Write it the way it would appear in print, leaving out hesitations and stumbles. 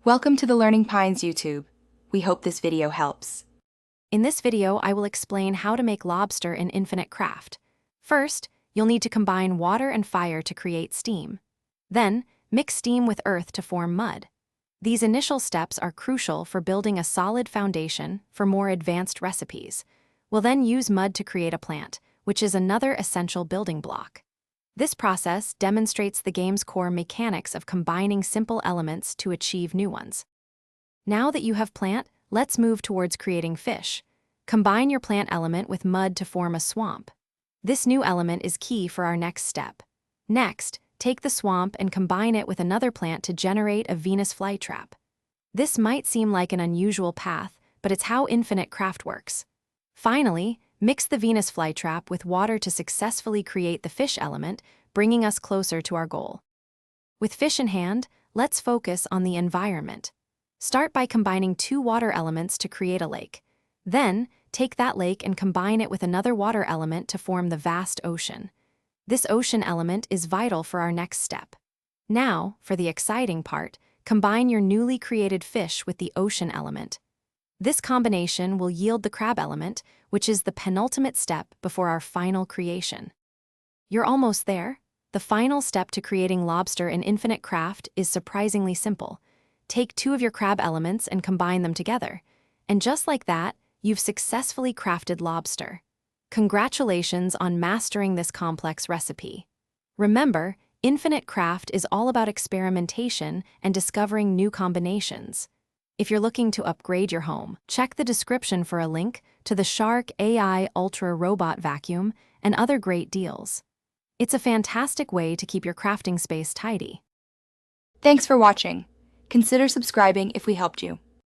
Welcome to the Learning Pines YouTube. We hope this video helps. In this video, I will explain how to make lobster in Infinite Craft. First, you'll need to combine water and fire to create steam. Then, mix steam with earth to form mud. These initial steps are crucial for building a solid foundation for more advanced recipes. We'll then use mud to create a plant, which is another essential building block. This process demonstrates the game's core mechanics of combining simple elements to achieve new ones. Now that you have plant, let's move towards creating fish. Combine your plant element with mud to form a swamp. This new element is key for our next step. Next, take the swamp and combine it with another plant to generate a Venus flytrap. This might seem like an unusual path, but it's how Infinite Craft works. Finally, mix the Venus flytrap with water to successfully create the fish element, bringing us closer to our goal. With fish in hand, let's focus on the environment. Start by combining two water elements to create a lake. Then, take that lake and combine it with another water element to form the vast ocean. This ocean element is vital for our next step. Now, for the exciting part, combine your newly created fish with the ocean element. This combination will yield the crab element, which is the penultimate step before our final creation. You're almost there. The final step to creating lobster in Infinite Craft is surprisingly simple. Take two of your crab elements and combine them together. And just like that, you've successfully crafted lobster. Congratulations on mastering this complex recipe. Remember, Infinite Craft is all about experimentation and discovering new combinations. If you're looking to upgrade your home, check the description for a link to the Shark AI Ultra Robot Vacuum and other great deals. It's a fantastic way to keep your crafting space tidy. Thanks for watching. Consider subscribing if we helped you.